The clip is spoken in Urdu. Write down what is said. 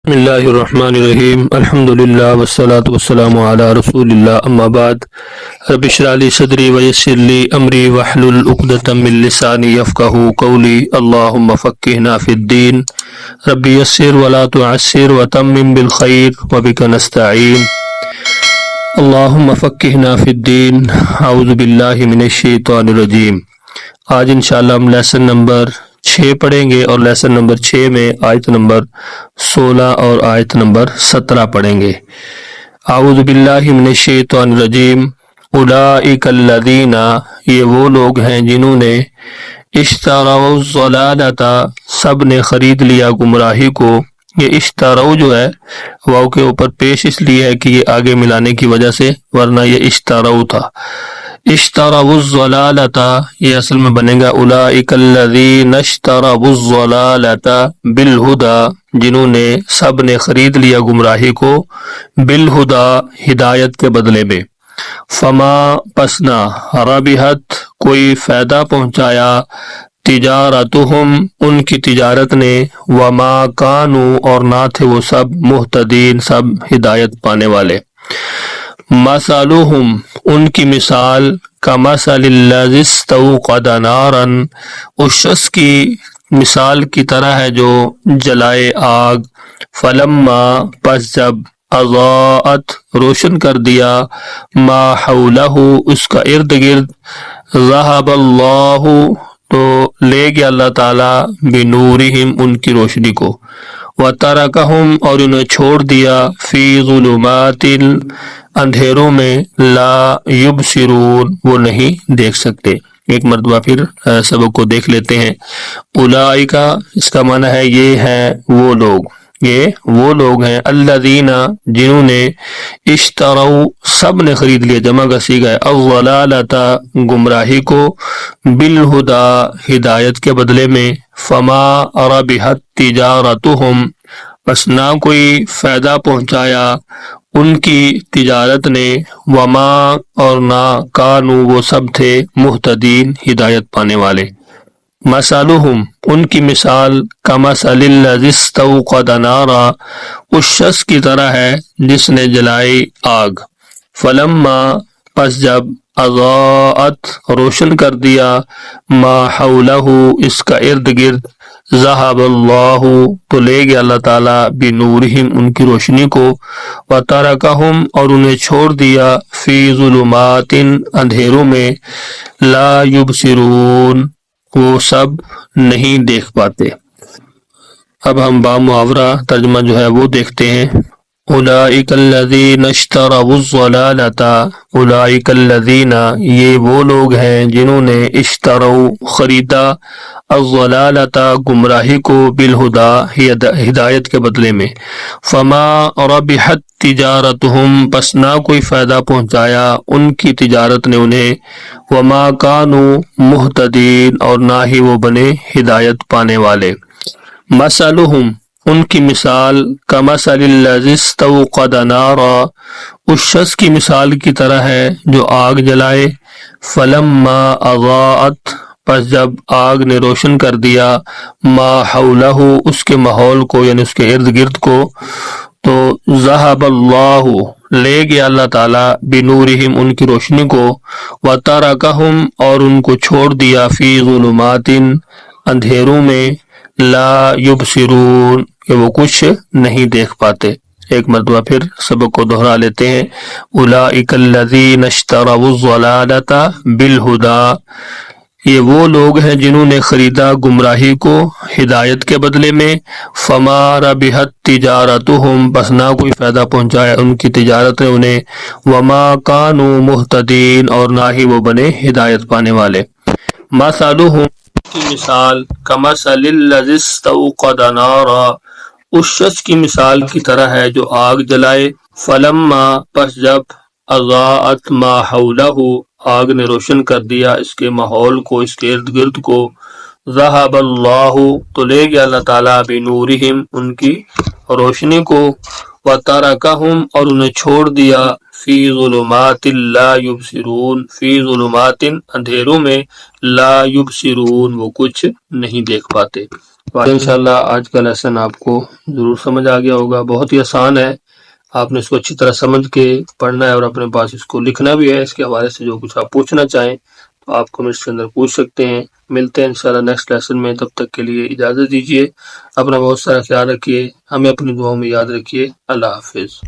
بسم اللہ الرحمن الرحیم الحمد للہ والصلاة والسلام علی رسول اللہ اما بعد رب اشرح لی صدری ویسر لی امری واحلل عقدۃ من لسانی یفقہوا قولی اللہم فقہنا فی الدین رب یسر ولا تعسر وتمم بالخیر وبک نستعین اللہم فقہنا فی الدین اعوذ باللہ من الشیطان الرجیم۔ آج انشاءاللہ ہم لیسن نمبر 6 پڑھیں گے اور لیسن نمبر 6 میں آیت نمبر 16 اور آیت نمبر 17 پڑھیں گے۔ اعوذ باللہ من الشیطان الرجیم۔ اولئک الذین، یہ وہ لوگ ہیں جنہوں نے اشتروا الضلالۃ، سب نے خرید لیا گمراہی کو۔ یہ اشتروا جو ہے واو کے اوپر پیش اس لیے ہے کہ یہ آگے ملانے کی وجہ سے، ورنہ یہ اشتروا تھا۔ اشتروا الضلالۃ، یہ اصل میں بنے گا اولئک الذین اشتروا الضلالۃ بالہدی، جنہوں نے سب نے خرید لیا گمراہی کو بالہدی، ہدایت کے بدلے میں۔ فما پسنا ربحت، کوئی فائدہ پہنچایا، تجارتہم، ان کی تجارت نے، وما کانوا، اور نہ تھے وہ سب، مہتدین، سب ہدایت پانے والے۔ مثلہم، ان کی مثال، کمثل الذی استوقد نارا، اس شخص کی مثال کی طرح ہے جو جلائے آگ، فلما، پس جب، اضاءت، روشن کر دیا، ما حولہ، اس کا ارد گرد، ذہب اللہ، تو لے گیا اللہ تعالیٰ، بنورہم، ان کی روشنی کو، وترکہم، اور انہیں چھوڑ دیا، فی ظلمات، اندھیروں میں، لا یبصرون، وہ نہیں دیکھ سکتے۔ ایک مرتبہ پھر سبق کو دیکھ لیتے ہیں۔ اولئک، اس کا معنی ہے یہ ہیں وہ لوگ، یہ وہ لوگ ہیں، الذین، جنہوں نے، اشتروا، سب نے خرید لیا، جمع کا صیغہ ہے، الضلالۃ، گمراہی کو، بالہدی، ہدایت کے بدلے میں، فما ربحت تجارتہم، بس نہ کوئی فائدہ پہنچایا ان کی تجارت نے، وما، اور نہ، کانوا، وہ سب تھے، مہتدین، ہدایت پانے والے۔ مثلہم، ان کی مثال، کمثل الذی استوقد نارا، اس شخص کی طرح ہے جس نے جلائی آگ، فلما، پس جب، اضاءت، روشن کر دیا، ما حولہ، اس کا ارد گرد، ذہب اللہ، تو لے گیا اللہ تعالیٰ، بنورہم، ان کی روشنی کو، وترکہم، اور انہیں چھوڑ دیا، فی ظلمات، اندھیروں میں، لا یبصرون، وہ سب نہیں دیکھ پاتے۔ اب ہم با محاورہ ترجمہ جو ہے وہ دیکھتے ہیں۔ اولئک الذین اشتروا الضلالۃ، اولئک الذین، یہ وہ لوگ ہیں جنہوں نے، اشتروا، خریدا، الضلالۃ، گمراہی کو، بالہدی، ہدایت کے بدلے میں، فما ربحت تجارتہم، پس نہ کوئی فائدہ پہنچایا ان کی تجارت نے انہیں، وما کانوا مہتدین، اور نہ ہی وہ بنے ہدایت پانے والے۔ مثلہم، ان کی مثال، کمثل الذی استوقد نارا، اس شخص کی مثال کی طرح ہے جو آگ جلائے، فلما اضاءت، پس جب آگ نے روشن کر دیا، ما حولہ، اس کے ماحول کو، یعنی اس کے ارد گرد کو، تو ذہب اللہ، لے گیا اللہ تعالیٰ، بنورہم، ان کی روشنی کو، وترکہم، اور ان کو چھوڑ دیا، فی ظلمات، اندھیروں میں، لا یبصرون، کہ وہ کچھ نہیں دیکھ پاتے۔ ایک مرتبہ پھر سبق کو دہرا لیتے ہیں۔ اولئک الذین اشتروا الضلالۃ بالہدی، یہ وہ لوگ ہیں جنہوں نے خریدا گمراہی کو ہدایت کے بدلے میں، فما ربحت تجارتہم، بس نہ کوئی فائدہ پہنچایا ان کی تجارت نے انہیں، وما کانوا مہتدین، اور نہ ہی وہ بنے ہدایت پانے والے۔ مثلہم، کی مثال، کمثل الذی استوقد نارا، اس شخص کی مثال کی طرح ہے جو آگ جلائے، فلما، پس جب، اضاءت، ما حولہ، آگ نے روشن کر دیا اس کے ماحول کو، اس کے ارد گرد کو، ذہب اللہ، تو لے گیا اللہ تعالیٰ، بنورہم، ان کی روشنی کو، وترکہم، اور انہیں چھوڑ دیا، فی ظلمات لا یبصرون، فی ظلمات، اندھیروں میں، لا یبصرون، وہ کچھ نہیں دیکھ پاتے۔ تو انشاءاللہ آج کا لیسن آپ کو ضرور سمجھ آ گیا ہوگا، بہت ہی آسان ہے، آپ نے اس کو اچھی طرح سمجھ کے پڑھنا ہے اور اپنے پاس اس کو لکھنا بھی ہے۔ اس کے حوالے سے جو کچھ آپ پوچھنا چاہیں تو آپ کمنٹس کے اندر پوچھ سکتے ہیں۔ ملتے ہیں انشاءاللہ نیکسٹ لیسن میں، تب تک کے لیے اجازت دیجیے، اپنا بہت سارا خیال رکھیے، ہمیں اپنی دعاؤں میں یاد رکھیے۔ اللہ حافظ۔